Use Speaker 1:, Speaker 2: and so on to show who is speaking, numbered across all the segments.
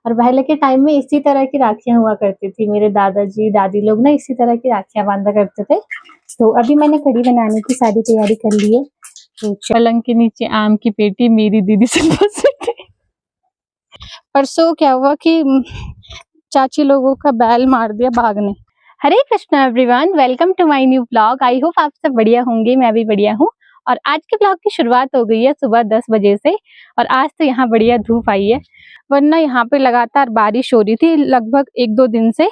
Speaker 1: और पहले के टाइम में इसी तरह की राखियां हुआ करती थी। मेरे दादाजी दादी लोग ना इसी तरह की राखियां बांधा करते थे। तो अभी मैंने कढ़ी बनाने की सारी तैयारी कर ली है। तो पलंग के नीचे आम की पेटी मेरी दीदी से परसों क्या हुआ कि चाची लोगों का बैल मार दिया बाघ ने। Hare Krishna everyone, welcome to my new blog. I hope आप सब बढ़िया होंगे, मैं भी बढ़िया हूँ। और आज के ब्लॉग की शुरुआत हो गई है सुबह 10 बजे से। और आज तो यहाँ बढ़िया धूप आई है, वरना यहाँ पे लगातार बारिश हो रही थी। लगभग 1-2 दिन से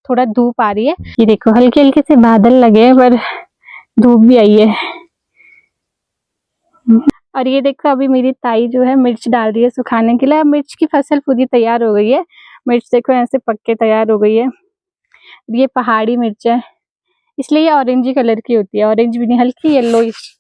Speaker 1: थोड़ा धूप आ रही है। ये देखो हल्के हल्के से बादल लगे हैं, पर धूप भी आई है। और ये देखो अभी मेरी ताई जो है मिर्च डाल रही है सुखाने के लिए। मिर्च की फसल पूरी तैयार हो गई है। मिर्च देखो ऐसे पक के तैयार हो गई है। ये पहाड़ी मिर्च है, इसलिए ये ऑरेंजी कलर की होती है। ऑरेंज भी नहीं, हल्की येलोइश।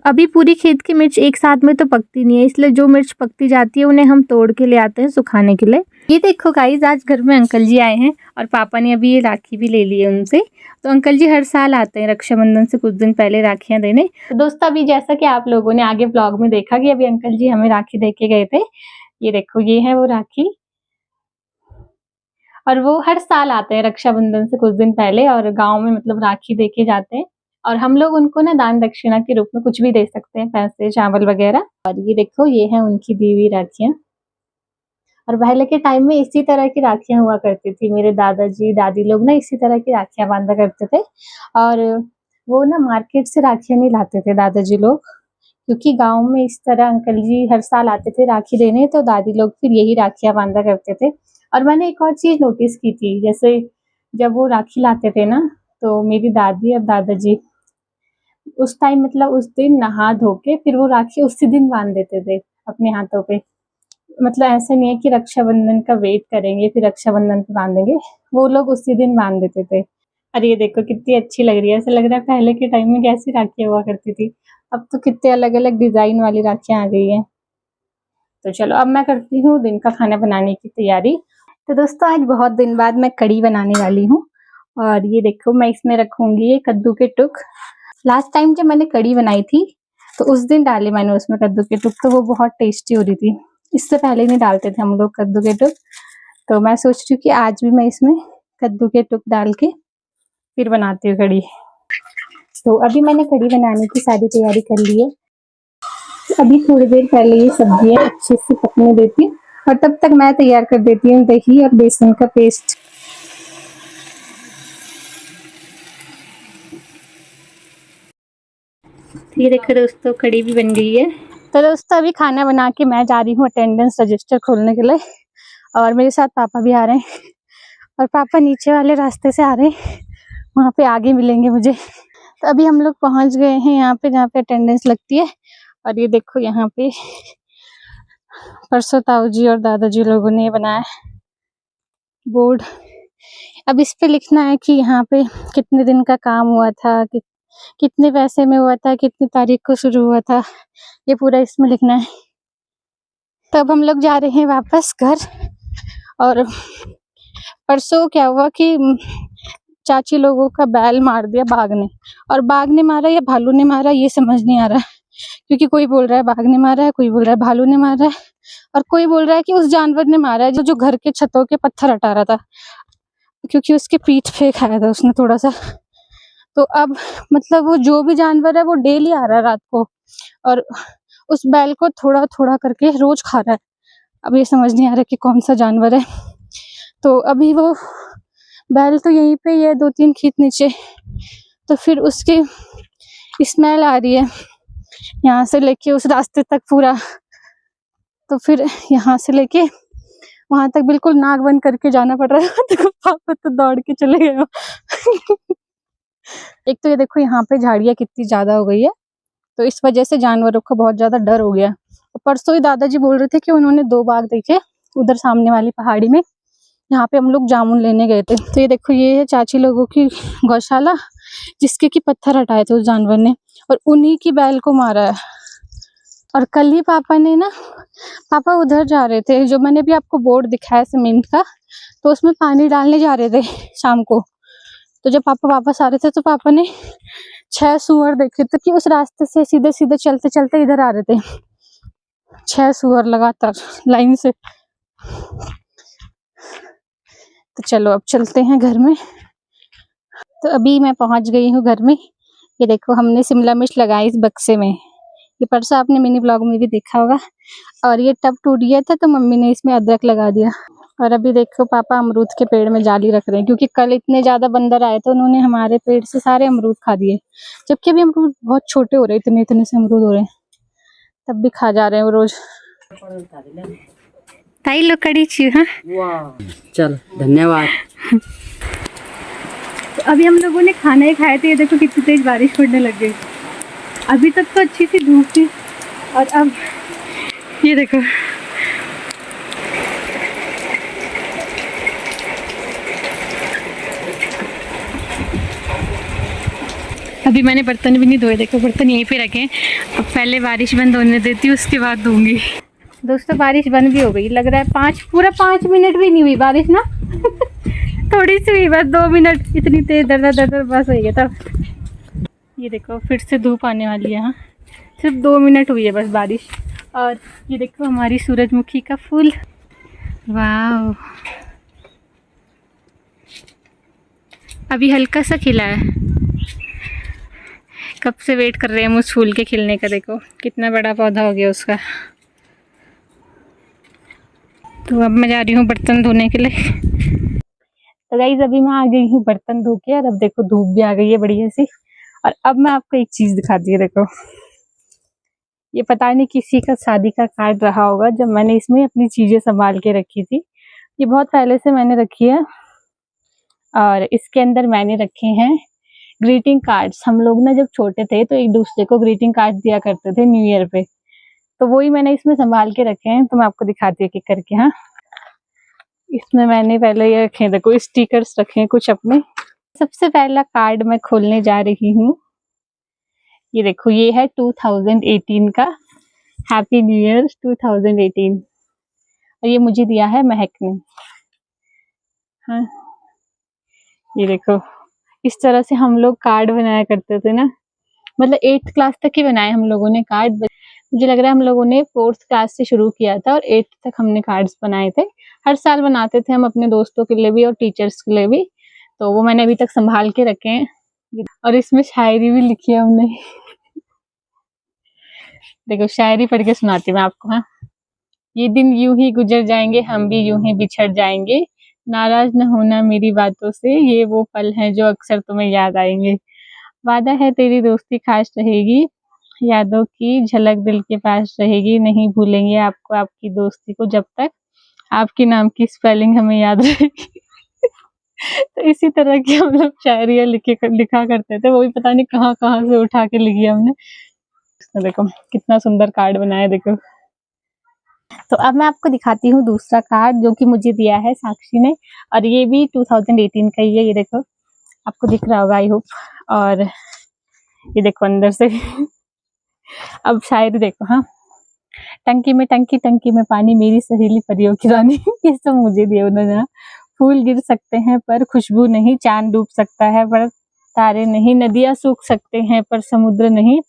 Speaker 1: अभी पूरी खेत की मिर्च एक साथ में तो पकती नहीं है, इसलिए जो मिर्च पकती जाती है उन्हें हम तोड़ के ले आते हैं सुखाने के लिए। ये देखो गाइस, आज घर में अंकल जी आए हैं और पापा ने अभी ये राखी भी ले ली है उनसे। तो अंकल जी हर साल आते हैं रक्षाबंधन से कुछ दिन पहले राखियां देने। तो दोस्तों अभी जैसा कि आप लोगों ने आगे ब्लॉग में देखा कि अभी अंकल जी हमें राखी दे के गए थे। ये देखो ये है वो राखी, और वो हर साल आते हैं रक्षाबंधन से कुछ दिन पहले और गाँव में मतलब राखी दे के जाते हैं। और हम लोग उनको ना दान दक्षिणा के रूप में कुछ भी दे सकते हैं, पैसे चावल वगैरह। और ये देखो ये है उनकी दी हुई राखियां। और पहले के टाइम में इसी तरह की राखियां हुआ करती थी। मेरे दादाजी दादी लोग ना इसी तरह की राखियां बांधा करते थे। और वो ना मार्केट से राखियां नहीं लाते थे दादाजी लोग, क्योंकि गांव में इस तरह अंकल जी हर साल आते थे राखी देने, तो दादी लोग फिर यही राखियां बांधा करते थे। और मैंने एक और चीज नोटिस की थी, जैसे जब वो राखी लाते थे ना, तो मेरी दादी और दादाजी उस टाइम मतलब उस दिन नहा धो के फिर वो राखी उसी दिन बांध देते थे अपने हाथों पे। मतलब ऐसा नहीं है कि रक्षाबंधन का वेट करेंगे फिर रक्षाबंधन पे बांधेंगे, वो लोग उसी दिन बांध देते थे। और ये देखो कितनी अच्छी लग रही है, ऐसा लग रहा है पहले के टाइम में कैसी राखियां हुआ करती थी। अब तो कितने अलग अलग डिजाइन वाली राखियां आ गई हैं। तो चलो अब मैं करती हूँ दिन का खाना बनाने की तैयारी। तो दोस्तों आज बहुत दिन बाद मैं कढ़ी बनाने वाली हूँ। और ये देखो मैं इसमें रखूंगी ये कद्दू के टुक। लास्ट टाइम जब मैंने कढ़ी बनाई थी तो उस दिन डाले मैंने उसमें कद्दू के टुक, तो वो बहुत टेस्टी हो रही थी। इससे पहले नहीं डालते थे हम लोग कद्दू के टुक। तो मैं सोच रही हूँ कि आज भी मैं इसमें कद्दू के टुक डाल के फिर बनाती हूँ कढ़ी। तो अभी मैंने कढ़ी बनाने की सारी तैयारी कर ली है। अभी थोड़ी देर पहले ये सब्जियां अच्छे से पकने देती हूँ और तब तक मैं तैयार कर देती हूँ दही और बेसन का पेस्ट। ये देखो दोस्तों कढ़ी भी बन गई है। तो दोस्तों अभी खाना बना के मैं जा रही हूँ अटेंडेंस रजिस्टर खोलने के लिए। और मेरे साथ पापा भी आ रहे हैं, और पापा नीचे वाले रास्ते से आ रहे हैं, वहाँ पे आगे मिलेंगे मुझे। तो अभी हम लोग पहुँच गए हैं यहाँ पे जहाँ पे अटेंडेंस लगती है। और ये देखो यहाँ पे परसों ताऊ जी और दादाजी लोगों ने बनाया बोर्ड। अब इस पे लिखना है कि यहाँ पे कितने दिन का काम हुआ था, कितने पैसे में हुआ था, कितनी तारीख को शुरू हुआ था, ये पूरा इसमें लिखना है। तो अब हम लोग जा रहे हैं वापस घर। और परसों क्या हुआ कि चाची लोगों का बैल मार दिया बाघ ने। और बाघ ने मारा या भालू ने मारा ये समझ नहीं आ रहा है, क्योंकि कोई बोल रहा है बाघ ने मारा है, कोई बोल रहा है भालू ने मारा है, और कोई बोल रहा है कि उस जानवर ने मारा है जो घर के छतों के पत्थर हटा रहा था, क्योंकि उसके पीठ पे खाया था उसने थोड़ा सा। तो अब मतलब वो जो भी जानवर है वो डेली आ रहा है रात को और उस बैल को थोड़ा थोड़ा करके रोज खा रहा है। अब ये समझ नहीं आ रहा कि कौन सा जानवर है। तो अभी वो बैल तो यहीं पे है 2-3 खेत नीचे, तो फिर उसकी स्मेल आ रही है यहाँ से लेके उस रास्ते तक पूरा। तो फिर यहाँ से लेके वहां तक बिल्कुल नाक बंद करके जाना पड़ रहा है। देखो पापा तो दौड़ के चले गए। एक तो ये देखो यहाँ पे झाड़ियाँ कितनी ज्यादा हो गई है, तो इस वजह से जानवरों को बहुत ज्यादा डर हो गया। तो परसों ही दादाजी बोल रहे थे कि उन्होंने 2 बाघ देखे उधर सामने वाली पहाड़ी में, यहाँ पे हम लोग जामुन लेने गए थे। तो ये देखो ये है चाची लोगों की गौशाला, जिसके की पत्थर हटाए थे उस जानवर ने, और उन्हीं की बैल को मारा है। और कल ही पापा उधर जा रहे थे, जो मैंने भी आपको बोर्ड दिखाया सीमेंट का, तो उसमें पानी डालने जा रहे थे शाम को। तो जब पापा वापस आ रहे थे तो पापा ने 6 सुअर देखे थे कि उस रास्ते से सीधे सीधे चलते चलते इधर आ रहे थे। 6 सुअर लगातार लाइन से। तो चलो अब चलते हैं घर में। तो अभी मैं पहुंच गई हूँ घर में। ये देखो हमने शिमला मिर्च लगाई इस बक्से में। ये परसों आपने मिनी ब्लॉग में भी देखा होगा। और ये टब टूट गया था तो मम्मी ने इसमें अदरक लगा दिया। और अभी देखो पापा अमरूद के पेड़ में जाली रख रहे हैं, क्योंकि कल इतने ज्यादा बंदर आए थे, उन्होंने हमारे पेड़ से सारे अमरूद खा दिए। जबकि अभी अमरूद बहुत छोटे हो रहे हैं, इतने इतने से अमरूद हो रहे हैं, तब भी खा जा रहे हैं वो रोज। ताई लो कड़ी छी। हाँ
Speaker 2: चल धन्यवाद।
Speaker 1: तो अभी हम लोगों ने खाना ही खाया था। ये देखो कितनी तेज बारिश पड़ने लग गई। अभी तक तो अच्छी सी धूप थी और अब ये देखो। अभी मैंने बर्तन भी नहीं धोए, देखो बर्तन यहीं पे रखे हैं। अब पहले बारिश बंद होने देती हूँ, उसके बाद धोऊंगी। दोस्तों बारिश बंद भी हो गई, लग रहा है पूरा 5 मिनट भी नहीं हुई बारिश ना। थोड़ी सी हुई बस 2 मिनट, इतनी तेज दर बस हो गया तब। ये देखो फिर से धूप आने वाली है। हाँ सिर्फ 2 मिनट हुई है बस बारिश। और ये देखो हमारी सूरजमुखी का फूल, वाह अभी हल्का सा खिला है। कब से वेट कर रहे हैं हम उस फूल के खिलने का। देखो कितना बड़ा पौधा हो गया उसका। तो अब मैं जा रही हूँ बर्तन धोने के लिए। तो गाइस अभी मैं आ गई हूँ बर्तन धो के, और अब देखो धूप भी आ गई है बढ़िया सी। और अब मैं आपको एक चीज दिखाती हूँ। देखो ये पता नहीं किसी का शादी का कार्ड रहा होगा, जब मैंने इसमें अपनी चीजें संभाल के रखी थी। ये बहुत पहले से मैंने रखी है। और इसके अंदर मैंने रखे हैं ग्रीटिंग कार्ड्स। हम लोग ना जब छोटे थे तो एक दूसरे को ग्रीटिंग कार्ड दिया करते थे न्यू ईयर पे, तो वही मैंने इसमें संभाल के रखे हैं। तो मैं आपको दिखाती हूँ कि करके। हाँ इसमें मैंने पहले ये रखे हैं, देखो स्टिकर्स रखे हैं कुछ अपने। सबसे पहला कार्ड मैं खोलने जा रही हूँ। ये देखो ये है 2018 का, हैप्पी न्यू ईयर 2018। और ये मुझे दिया है महक ने। हाँ ये देखो इस तरह से हम लोग कार्ड बनाया करते थे ना, मतलब 8th क्लास तक ही बनाए हम लोगों ने कार्ड। मुझे लग रहा है हम लोगों ने 4th क्लास से शुरू किया था और 8th तक हमने कार्ड्स बनाए थे। हर साल बनाते थे हम अपने दोस्तों के लिए भी और टीचर्स के लिए भी। तो वो मैंने अभी तक संभाल के रखे हैं। और इसमें शायरी भी लिखी है हमने। देखो शायरी पढ़ के सुनाती हूँ मैं आपको। हाँ ये दिन यूं ही गुजर जाएंगे, हम भी यूं ही बिछड़ जाएंगे। नाराज न होना मेरी बातों से, ये वो पल हैं जो अक्सर तुम्हें याद आएंगे। वादा है तेरी दोस्ती खास रहेगी, यादों की झलक दिल के पास रहेगी। नहीं भूलेंगे आपको आपकी दोस्ती को, जब तक आपके नाम की स्पेलिंग हमें याद रहेगी। तो इसी तरह की हम लोग शायरियाँ लिखा करते थे। वो भी पता नहीं कहाँ कहाँ से उठा के लिखी हमने। देखो कितना सुंदर कार्ड बनाया देखो। तो अब मैं आपको दिखाती हूँ दूसरा कार्ड जो कि मुझे दिया है साक्षी ने। और ये भी 2018 का ही है। ये देखो आपको दिख रहा होगा आई होप। और ये देखो अंदर से। अब शायरी देखो। हाँ टंकी में पानी, मेरी सहेली परियों की रानी। ये सब मुझे दिया उन्होंने। फूल गिर सकते हैं पर खुशबू नहीं, चांद डूब सकता है पर तारे नहीं, नदियां सूख सकते हैं पर समुद्र नहीं,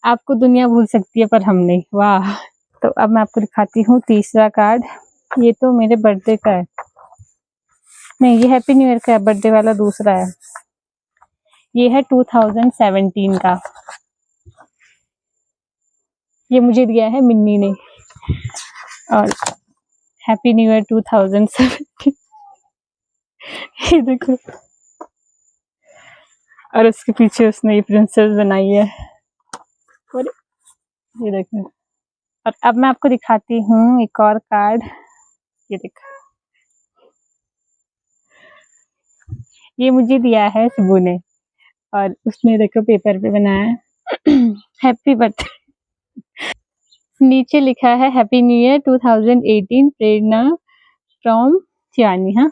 Speaker 1: आपको दुनिया भूल सकती है पर हम नहीं। वाह। तो अब मैं आपको दिखाती हूँ तीसरा कार्ड। ये तो मेरे बर्थडे का है, नहीं ये हैप्पी न्यू ईयर का है, बर्थडे वाला दूसरा है। ये है 2017 का, ये मुझे दिया है मिन्नी ने। और हैप्पी न्यू ईयर 2017। ये देखो। और उसके पीछे उसने ये प्रिंसेस बनाई है। और ये देखो। और अब मैं आपको दिखाती हूँ एक और कार्ड। ये देखो ये मुझे दिया है सुबह ने, और उसने देखो पेपर पे बनाया है हैप्पी बर्थडे। नीचे लिखा है happy new year 2018 Prerna from Shivani. हाँ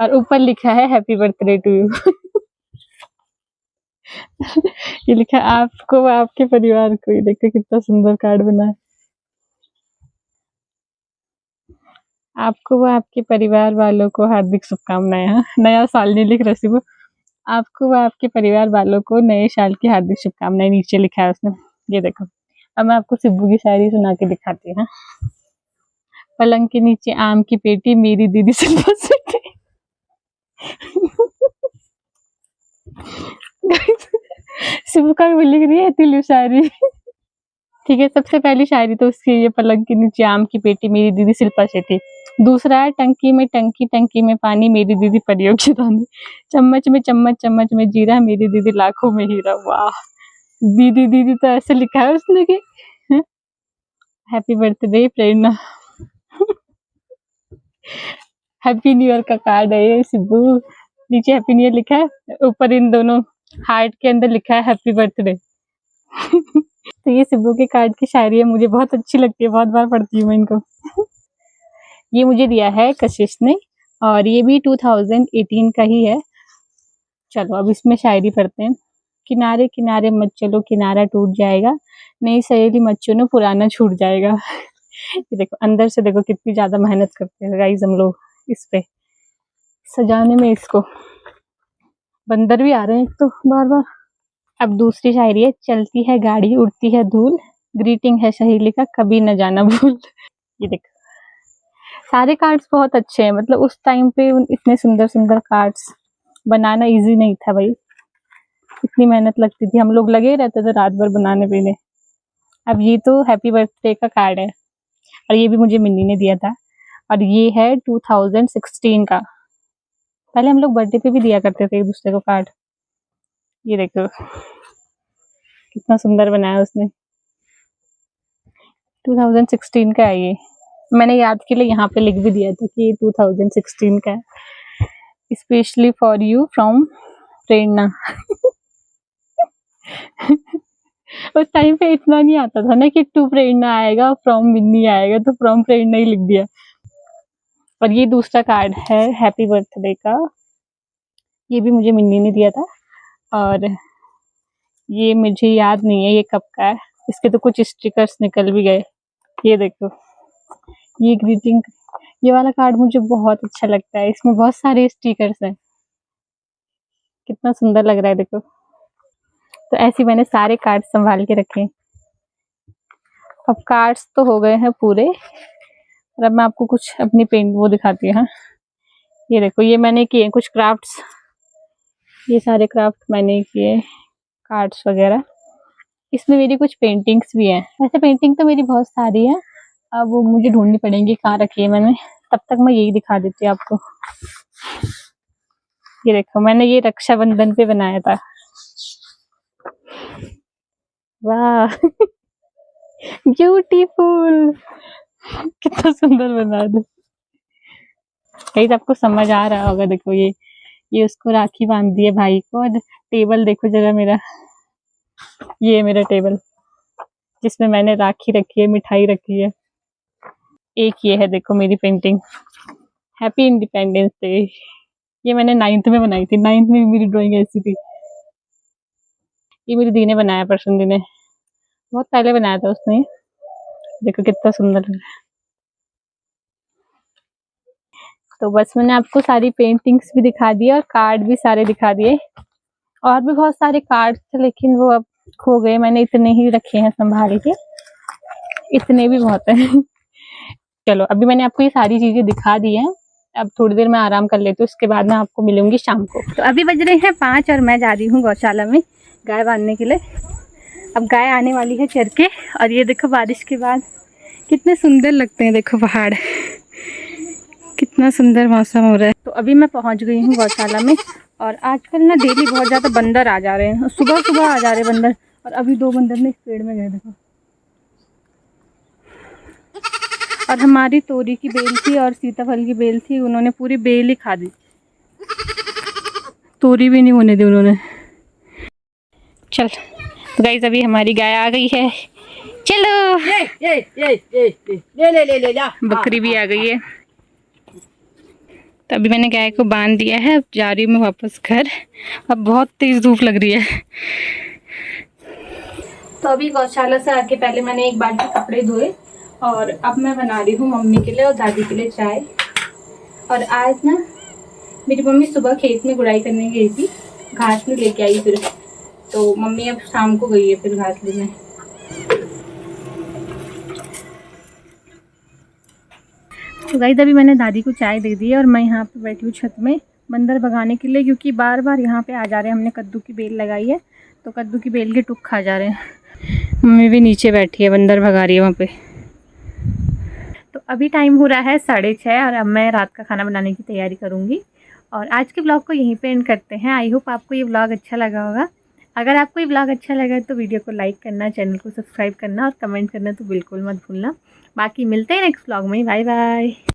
Speaker 1: और ऊपर लिखा है हैप्पी बर्थडे टू यू। ये लिखा है आपको व आपके परिवार को। ये देखो कितना सुंदर कार्ड बना है। आपको व आपके परिवार वालों को हार्दिक शुभकामनाएं। हाँ नया साल नहीं लिख रहा सिर्फ, आपको व आपके परिवार वालों को नए साल की हार्दिक शुभकामनाएं नीचे लिखा है उसने। ये देखो। अब मैं आपको सिब्बू की शायरी सुना के दिखाती हूँ। पलंग के नीचे आम की पेटी, मेरी दीदी से शिव का भी लिख रही है तिलु शायरी। ठीक है, सबसे पहली शायरी तो उसकी ये, पलंग के नीचे आम की पेटी मेरी दीदी शिल्पा शेट्टी। दूसरा है टंकी में टंकी टंकी में पानी मेरी दीदी परियों की रानी। चम्मच में चम्मच चम्मच में जीरा मेरी दीदी लाखों में हीरा। वाह, दीदी दीदी तो ऐसे लिखा है उसने कि हैप्पी बर्थडे प्रेरणा। हैप्पी न्यू ईयर का कार्ड है ये सिब्बू। नीचे हैप्पी न्यू ईयर लिखा है, ऊपर इन दोनों हार्ट के अंदर लिखा है हैप्पी बर्थडे। तो ये सिब्बू के कार्ड की शायरी है, मुझे बहुत अच्छी लगती है, बहुत बार पढ़ती हूँ मैं इनको। ये मुझे दिया है कशिश ने, और ये भी 2018 का ही है। चलो अब इसमें शायरी पढ़ते हैं। किनारे किनारे मत चलो किनारा टूट जाएगा, नई सहेली मत चुनो पुराना छूट जाएगा। ये देखो अंदर से देखो कितनी ज्यादा मेहनत करते हैं गाइस हम लोग इस पे सजाने में। इसको बंदर भी आ रहे हैं एक तो बार बार। अब दूसरी शायरी है। चलती है गाड़ी उड़ती है धूल, ग्रीटिंग है सहेली का कभी न जाना भूल। ये देखो सारे कार्ड्स बहुत अच्छे हैं, मतलब उस टाइम पे इतने सुंदर सुंदर कार्ड्स बनाना इजी नहीं था भाई, इतनी मेहनत लगती थी, हम लोग लगे रहते थे रात भर बनाने पीने। अब ये तो हैप्पी बर्थडे का कार्ड है, और ये भी मुझे मिन्नी ने दिया था, और ये है 2016 का। पहले हम लोग बर्थडे पे भी दिया करते थे एक दूसरे को कार्ड। ये देखो कितना सुंदर बनाया उसने, 2016 का है ये। मैंने याद के लिए यहाँ पे लिख भी दिया था कि ये 2016 का है, स्पेशली फॉर यू फ्रॉम प्रेरणा। उस टाइम पे इतना नहीं आता था ना कि टू प्रेरणा आएगा फ्रॉम मिन्नी आएगा, तो फ्रॉम प्रेरणा ही लिख दिया। और ये दूसरा कार्ड है हैप्पी बर्थडे का, ये भी मुझे मिन्नी ने दिया था, और ये मुझे याद नहीं है ये कब का है, इसके तो कुछ स्टिकर्स निकल भी गए। ये देखो ये ग्रीटिंग, ये वाला कार्ड मुझे बहुत अच्छा लगता है, इसमें बहुत सारे स्टिकर्स हैं, कितना सुंदर लग रहा है देखो। तो ऐसे मैंने सारे कार्ड संभाल के रखे। अब कार्ड्स तो हो गए हैं पूरे, और अब मैं आपको कुछ अपनी पेंट वो दिखाती हूँ। ये देखो ये मैंने किए कुछ क्राफ्ट्स, ये सारे क्राफ्ट मैंने किए कार्ड्स वगैरह। इसमें मेरी कुछ पेंटिंग्स भी हैं, वैसे पेंटिंग तो मेरी बहुत सारी है, अब वो मुझे ढूंढनी पड़ेंगी कहाँ रखी है मैंने, तब तक मैं यही दिखा देती हूँ आपको। ये देखो मैंने ये रक्षाबंधन पे बनाया था। वाह ब्यूटीफुल, कितना सुंदर बना दो। कहीं आपको समझ आ रहा होगा। देखो ये उसको राखी बांध दी है भाई को, और टेबल देखो जरा मेरा, ये है मेरा टेबल जिसमें मैंने राखी रखी है, मिठाई रखी है। एक ये है देखो मेरी पेंटिंग, हैप्पी इंडिपेंडेंस डे, ये मैंने 9th में बनाई थी, 9th में मेरी ड्राइंग ऐसी थी। ये मेरी दी ने बनाया, परसों दी ने, बहुत पहले बनाया था उसने। देखो कितना सुंदर लग रहा है। तो बस मैंने आपको सारी पेंटिंग्स भी दिखा दी और कार्ड भी सारे दिखा दिए, और भी बहुत सारे कार्ड थे लेकिन वो अब खो गए, मैंने इतने ही रखे हैं संभाल के, इतने भी बहुत है। चलो अभी मैंने आपको ये सारी चीजें दिखा दी हैं, अब थोड़ी देर मैं आराम कर लेती हूँ, उसके बाद मैं आपको मिलूंगी शाम को। तो अभी बज रहे हैं 5 और मैं जा रही हूँ गौशाला में गाय बांधने के लिए। अब गाय आने वाली है चर के, और ये देखो बारिश के बाद कितने सुंदर लगते हैं, देखो पहाड़, कितना सुंदर मौसम हो रहा है। तो अभी मैं पहुंच गई हूँ गौशाला में, और आजकल ना डेली बहुत ज़्यादा बंदर आ जा रहे हैं, सुबह सुबह आ जा रहे हैं बंदर, और अभी 2 बंदर ने इस पेड़ में गए देखो। और हमारी तोरी की बेल थी और सीताफल की बेल थी, उन्होंने पूरी बेल ही खा दी, तोरी भी नहीं होने दी उन्होंने। चल तो गाइस अभी हमारी गाय आ गई है, चलो ले जा। बकरी भी आ गई है, तो अभी मैंने गाय को बांध दिया है, अब जा रही हूँ मैं वापस घर। अब बहुत तेज धूप लग रही है। तो अभी गौशाला से आके पहले मैंने एक बाल्टी कपड़े धोए, और अब मैं बना रही हूँ मम्मी के लिए और दादी के लिए चाय। और आज ना मेरी मम्मी सुबह खेत में गुड़ाई करने गई थी, घास नहीं लेके आई फिर, तो मम्मी अब शाम को गई है फिर घास लेने। तो गाइस अभी मैंने दादी को चाय दे दी है, और मैं यहाँ पे बैठी हूँ छत में बंदर भगाने के लिए, क्योंकि बार बार यहाँ पे आ जा रहे हैं। हमने कद्दू की बेल लगाई है तो कद्दू की बेल के टुक खा जा रहे हैं। मम्मी भी नीचे बैठी है, बंदर भगा रही है वहाँ पे। तो अभी टाइम हो रहा है 6:30 और अब मैं रात का खाना बनाने की तैयारी करूँगी। और आज के ब्लॉग को यहीं पे एंड करते हैं। आई होप आपको ये ब्लॉग अच्छा लगा होगा। अगर आपको ये ब्लॉग अच्छा लगा तो वीडियो को लाइक करना, चैनल को सब्सक्राइब करना और कमेंट करना तो बिल्कुल मत भूलना। बाकी मिलते हैं नेक्स्ट ब्लॉग में। Bye bye.